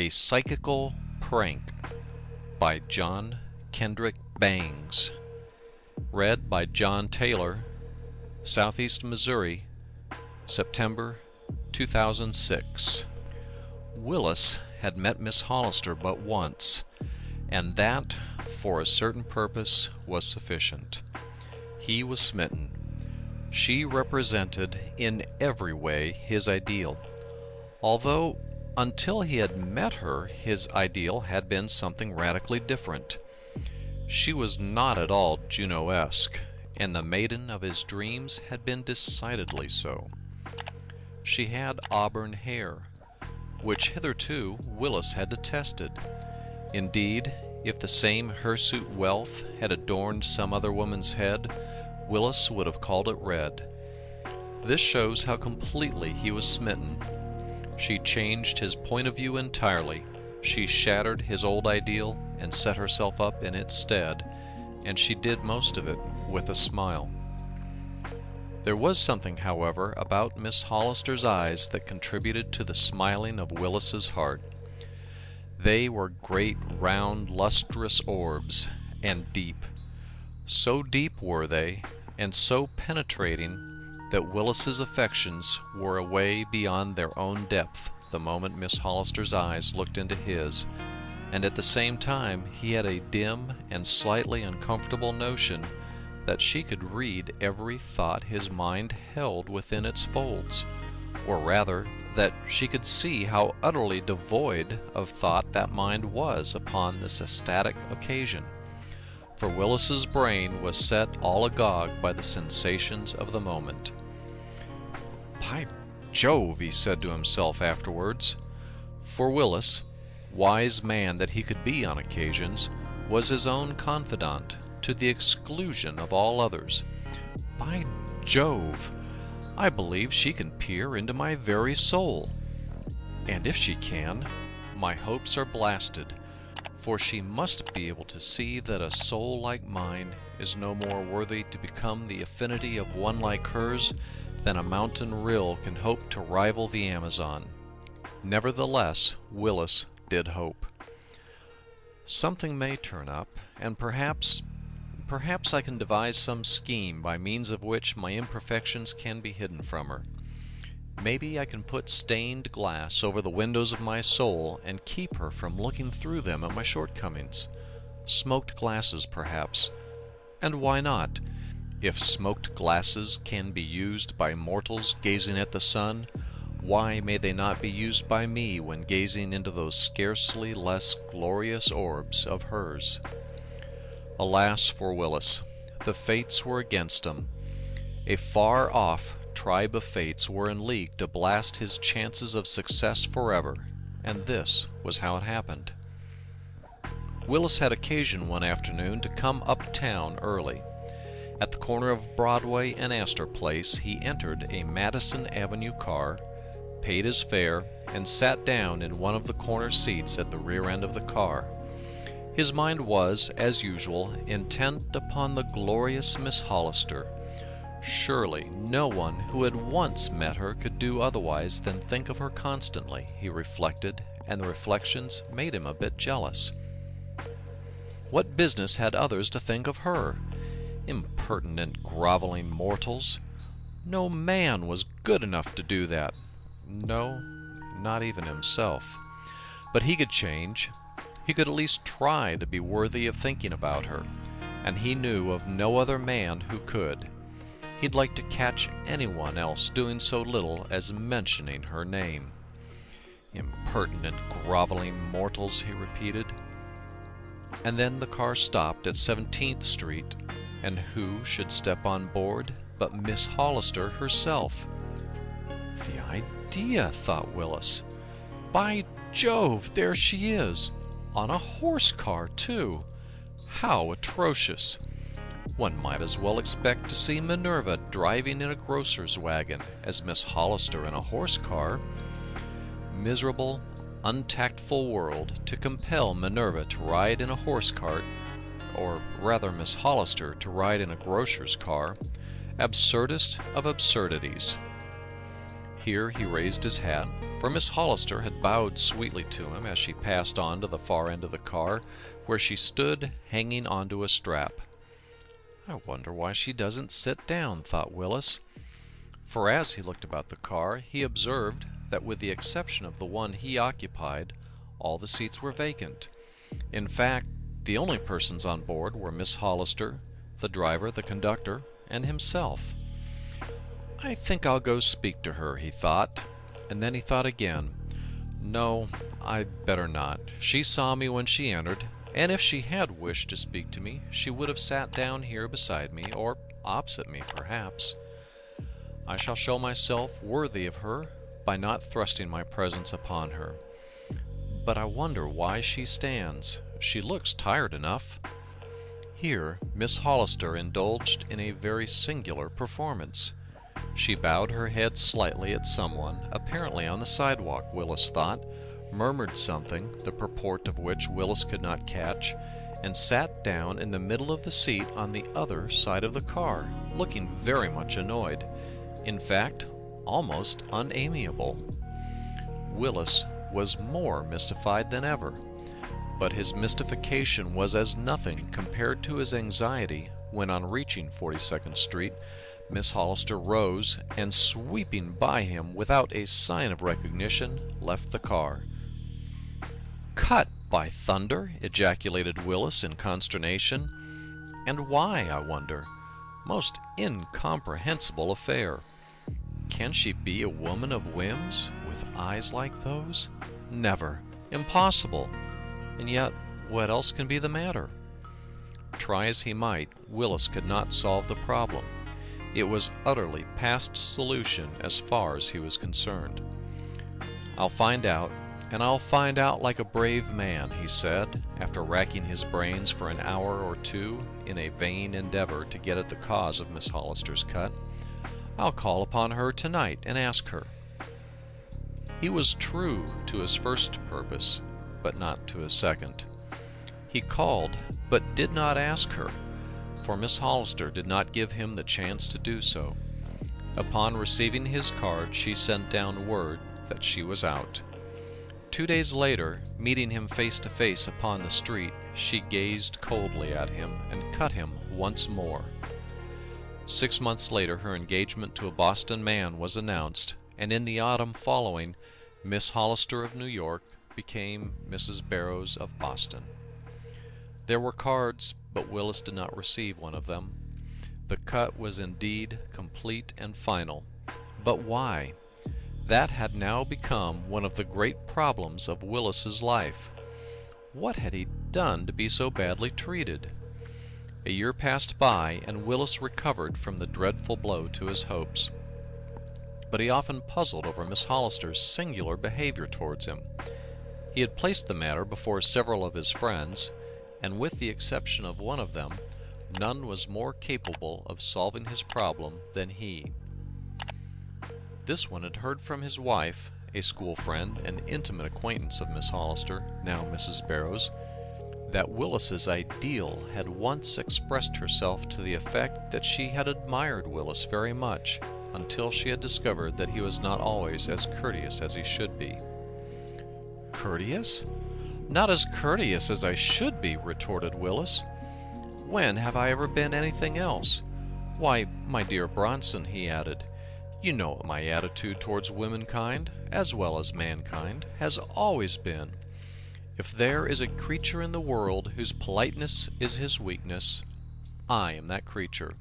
A Psychical Prank by John Kendrick Bangs. Read by John Taylor, Southeast Missouri, September 2006. Willis had met Miss Hollister but once, and that, for a certain purpose, was sufficient. He was smitten. She represented in every way his ideal, although until he had met her his ideal had been something radically different. She was not at all Juno-esque, and the maiden of his dreams had been decidedly so. She had auburn hair, which hitherto Willis had detested. Indeed, if the same hirsute wealth had adorned some other woman's head, Willis would have called it red. This shows how completely he was smitten. She changed his point of view entirely. She shattered his old ideal and set herself up in its stead, and she did most of it with a smile. There was something, however, about Miss Hollister's eyes that contributed to the smiling of Willis's heart. They were great, round, lustrous orbs, and deep. So deep were they, and so penetrating, that Willis's affections were away beyond their own depth the moment Miss Hollister's eyes looked into his, and at the same time he had a dim and slightly uncomfortable notion that she could read every thought his mind held within its folds, or rather that she could see how utterly devoid of thought that mind was upon this ecstatic occasion. For Willis's brain was set all agog by the sensations of the moment. "By Jove," he said to himself afterwards, for Willis, wise man that he could be on occasions, was his own confidant to the exclusion of all others. "By Jove, I believe she can peer into my very soul. And if she can, my hopes are blasted, for she must be able to see that a soul like mine is no more worthy to become the affinity of one like hers than a mountain rill can hope to rival the Amazon." Nevertheless, Willis did hope. Something may turn up, and perhaps I can devise some scheme by means of which my imperfections can be hidden from her. Maybe I can put stained glass over the windows of my soul and keep her from looking through them at my shortcomings. Smoked glasses, perhaps. And why not? If smoked glasses can be used by mortals gazing at the sun, why may they not be used by me when gazing into those scarcely less glorious orbs of hers? Alas for Willis! The fates were against him. A far-off tribe of fates were in league to blast his chances of success forever, and this was how it happened. Willis had occasion one afternoon to come uptown early. At the corner of Broadway and Astor Place he entered a Madison Avenue car, paid his fare, and sat down in one of the corner seats at the rear end of the car. His mind was, as usual, intent upon the glorious Miss Hollister. Surely no one who had once met her could do otherwise than think of her constantly, he reflected, and the reflections made him a bit jealous. What business had others to think of her? Impertinent, groveling mortals! No man was good enough to do that. No, not even himself. But he could change. He could at least try to be worthy of thinking about her, and he knew of no other man who could. He'd like to catch anyone else doing so little as mentioning her name. Impertinent, groveling mortals, he repeated. And then the car stopped at 17th Street, and who should step on board but Miss Hollister herself? The idea, thought Willis. By Jove, there she is! On a horse car, too! How atrocious! One might as well expect to see Minerva driving in a grocer's wagon as Miss Hollister in a horse car. Miserable, untactful world to compel Minerva to ride in a horse cart, or rather Miss Hollister to ride in a grocer's car. Absurdest of absurdities. Here he raised his hat, for Miss Hollister had bowed sweetly to him as she passed on to the far end of the car, where she stood hanging onto a strap. "I wonder why she doesn't sit down," thought Willis. For as he looked about the car, he observed that with the exception of the one he occupied, all the seats were vacant. In fact, the only persons on board were Miss Hollister, the driver, the conductor, and himself. "I think I'll go speak to her," he thought, and then he thought again. "No, I'd better not. She saw me when she entered, and if she had wished to speak to me, she would have sat down here beside me, or opposite me, perhaps. I shall show myself worthy of her by not thrusting my presence upon her. But I wonder why she stands. She looks tired enough." Here Miss Hollister indulged in a very singular performance. She bowed her head slightly at someone, apparently on the sidewalk, Willis thought, murmured something, the purport of which Willis could not catch, and sat down in the middle of the seat on the other side of the car, looking very much annoyed, in fact, almost unamiable. Willis was more mystified than ever, but his mystification was as nothing compared to his anxiety when, on reaching 42nd Street, Miss Hollister rose and, sweeping by him without a sign of recognition, left the car. "Cut, by thunder!" ejaculated Willis in consternation. "And why, I wonder? Most incomprehensible affair. Can she be a woman of whims, with eyes like those? Never! Impossible! And yet, what else can be the matter?" Try as he might, Willis could not solve the problem. It was utterly past solution as far as he was concerned. "I'll find out, and I'll find out like a brave man," he said, after racking his brains for an hour or two in a vain endeavor to get at the cause of Miss Hollister's cut. "I'll call upon her tonight and ask her." He was true to his first purpose, but not to his second. He called, but did not ask her, for Miss Hollister did not give him the chance to do so. Upon receiving his card, she sent down word that she was out. 2 days later, meeting him face to face upon the street, she gazed coldly at him and cut him once more. 6 months later, her engagement to a Boston man was announced, and in the autumn following, Miss Hollister of New York became Mrs. Barrows of Boston. There were cards, but Willis did not receive one of them. The cut was indeed complete and final. But why? That had now become one of the great problems of Willis's life. What had he done to be so badly treated? A year passed by, and Willis recovered from the dreadful blow to his hopes. But he often puzzled over Miss Hollister's singular behavior towards him. He had placed the matter before several of his friends, and with the exception of one of them, none was more capable of solving his problem than he. This one had heard from his wife, a school friend and intimate acquaintance of Miss Hollister, now Mrs. Barrows, that Willis's ideal had once expressed herself to the effect that she had admired Willis very much, until she had discovered that he was not always as courteous as he should be. "Courteous? Not as courteous as I should be," retorted Willis. "When have I ever been anything else? Why, my dear Bronson," he added, "you know what my attitude towards womankind, as well as mankind, has always been. If there is a creature in the world whose politeness is his weakness, I am that creature.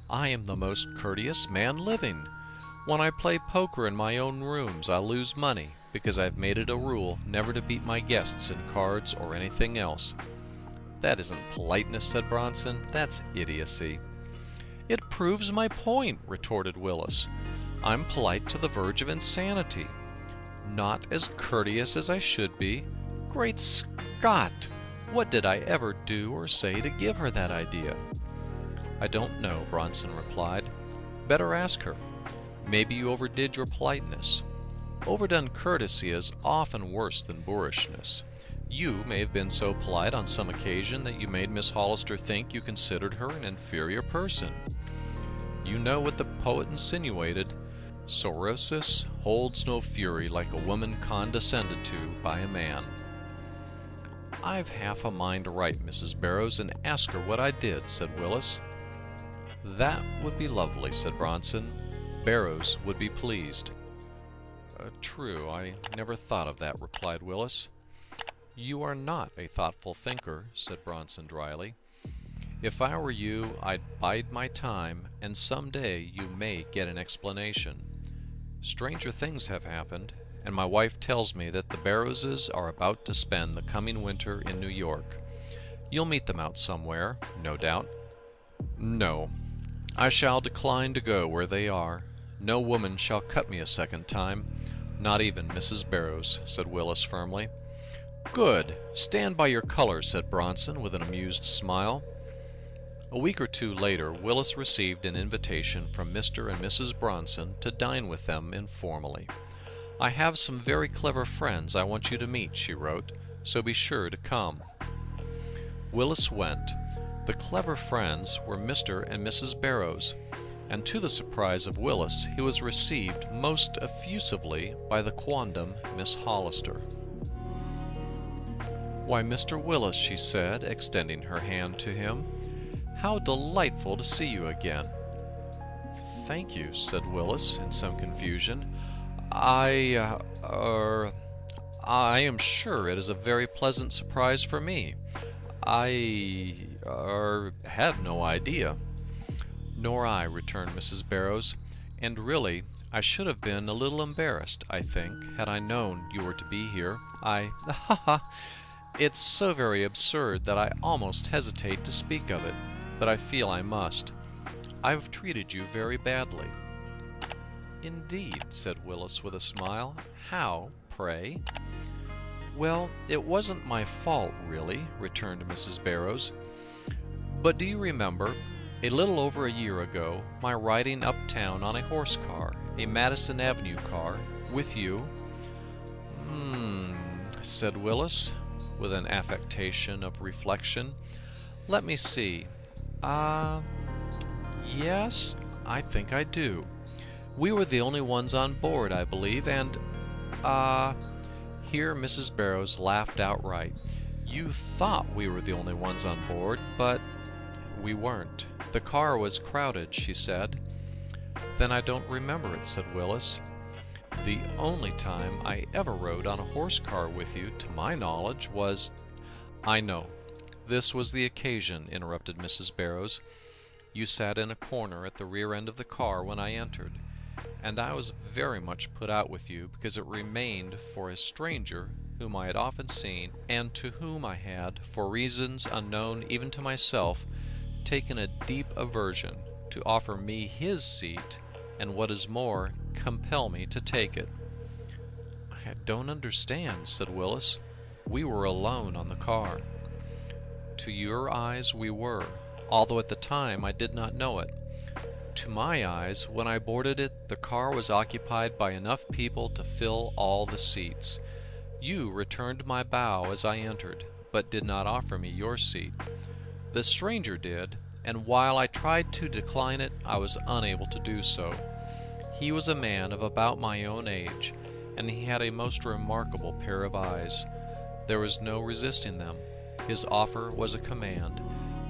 I am the most courteous man living. When I play poker in my own rooms, I lose money, because I've made it a rule never to beat my guests in cards or anything else." "That isn't politeness," said Bronson. "That's idiocy." "It proves my point," retorted Willis. "I'm polite to the verge of insanity. Not as courteous as I should be. Great Scott! What did I ever do or say to give her that idea?" "I don't know," Bronson replied. "Better ask her. Maybe you overdid your politeness. Overdone courtesy is often worse than boorishness. You may have been so polite on some occasion that you made Miss Hollister think you considered her an inferior person. You know what the poet insinuated, Sorosis holds no fury like a woman condescended to by a man. I've half a mind to write Mrs. Barrows and ask her what I did, said Willis. That would be lovely, said Bronson. Barrows would be pleased. True, I never thought of that, replied Willis. You are not a thoughtful thinker, said Bronson dryly. If I were you, I'd bide my time, and some day you may get an explanation. Stranger things have happened, and my wife tells me that the Barrowses are about to spend the coming winter in New York. You'll meet them out somewhere, no doubt. No, I shall decline to go where they are. No woman shall cut me a second time, not even Mrs. Barrows, said Willis firmly. Good. Stand by your color, said Bronson with an amused smile. A week or two later, Willis received an invitation from Mr. and Mrs. Bronson to dine with them informally. I have some very clever friends I want you to meet, she wrote, so be sure to come. Willis went. The clever friends were Mr. and Mrs. Barrows, and to the surprise of Willis, he was received most effusively by the quondam Miss Hollister. Why, Mr. Willis, she said, extending her hand to him, how delightful to see you again. Thank you, said Willis in some confusion. I am sure it is a very pleasant surprise for me. I had no idea. Nor I, returned Mrs. Barrows, and really I should have been a little embarrassed, I think, had I known you were to be here. It's so very absurd that I almost hesitate to speak of it, but I feel I must. I've treated you very badly. Indeed, said Willis with a smile. How, pray? Well, it wasn't my fault, really, returned Mrs. Barrows. But do you remember, a little over a year ago, my riding uptown on a horse car, a Madison Avenue car, with you? Said Willis, with an affectation of reflection. Let me see. Yes, I think I do. We were the only ones on board, I believe, and, here Mrs. Barrows laughed outright. You thought we were the only ones on board, but we weren't. The car was crowded, she said. Then I don't remember it, said Willis. The only time I ever rode on a horse car with you, to my knowledge, was— I know. This was the occasion, interrupted Mrs. Barrows. You sat in a corner at the rear end of the car when I entered, and I was very much put out with you because it remained for a stranger whom I had often seen, and to whom I had, for reasons unknown even to myself, taken a deep aversion, to offer me his seat, and what is more, compel me to take it. I don't understand, said Willis. We were alone on the car. To your eyes we were, although at the time I did not know it. To my eyes, when I boarded it, the car was occupied by enough people to fill all the seats. You returned my bow as I entered, but did not offer me your seat. The stranger did, and while I tried to decline it, I was unable to do so. He was a man of about my own age, and he had a most remarkable pair of eyes. There was no resisting them. His offer was a command,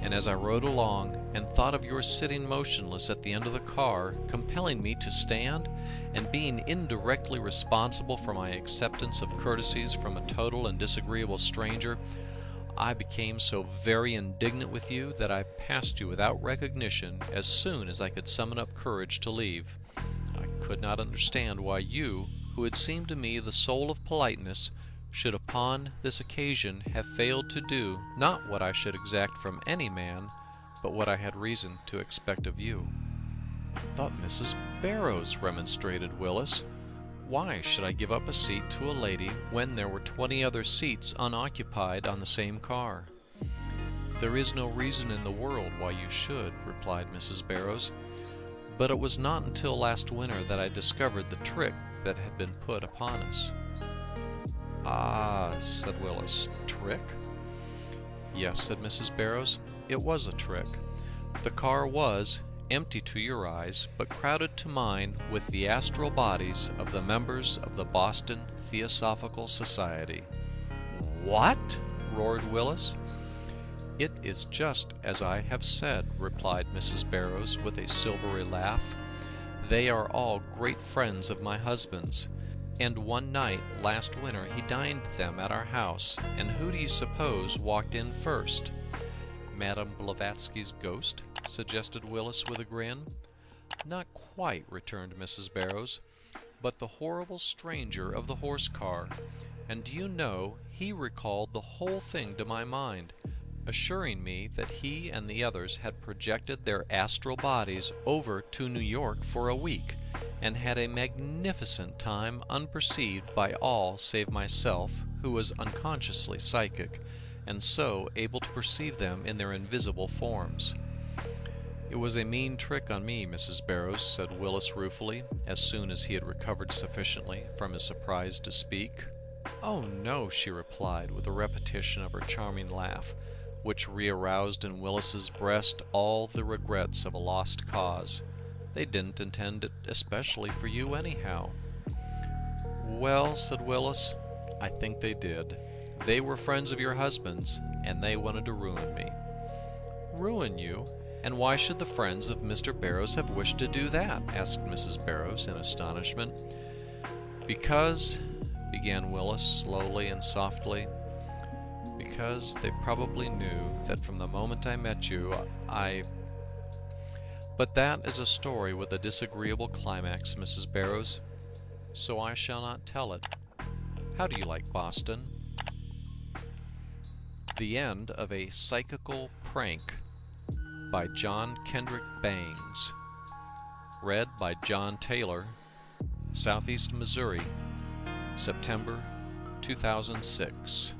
and as I rode along and thought of your sitting motionless at the end of the car, compelling me to stand, and being indirectly responsible for my acceptance of courtesies from a total and disagreeable stranger, I became so very indignant with you that I passed you without recognition as soon as I could summon up courage to leave. I could not understand why you, who had seemed to me the soul of politeness, should upon this occasion have failed to do, not what I should exact from any man, but what I had reason to expect of you. But Mrs. Barrows, remonstrated Willis, why should I give up a seat to a lady when there were 20 other seats unoccupied on the same car? There is no reason in the world why you should, replied Mrs. Barrows, but it was not until last winter that I discovered the trick that had been put upon us. Ah, said Willis, trick? Yes, said Mrs. Barrows, it was a trick. The car was, empty to your eyes, but crowded to mine with the astral bodies of the members of the Boston Theosophical Society." "What?" roared Willis. "It is just as I have said," replied Mrs. Barrows with a silvery laugh. "They are all great friends of my husband's, and one night last winter he dined them at our house, and who do you suppose walked in first?" "Madame Blavatsky's ghost?" suggested Willis with a grin. "Not quite," returned Mrs. Barrows, "but the horrible stranger of the horse car. And do you know, he recalled the whole thing to my mind, assuring me that he and the others had projected their astral bodies over to New York for a week, and had a magnificent time unperceived by all save myself, who was unconsciously psychic, and so able to perceive them in their invisible forms." "It was a mean trick on me, Mrs. Barrows," said Willis ruefully, as soon as he had recovered sufficiently from his surprise to speak. "Oh no," she replied, with a repetition of her charming laugh, which re-aroused in Willis's breast all the regrets of a lost cause. "They didn't intend it especially for you anyhow." "Well," said Willis, "I think they did. They were friends of your husband's, and they wanted to ruin me." "Ruin you? And why should the friends of Mr. Barrows have wished to do that?" asked Mrs. Barrows in astonishment. "Because," began Willis slowly and softly, "because they probably knew that from the moment I met you, But that is a story with a disagreeable climax, Mrs. Barrows, so I shall not tell it. How do you like Boston?" The End of a Psychical Prank by John Kendrick Bangs. Read by John Taylor, Southeast Missouri, September 2006.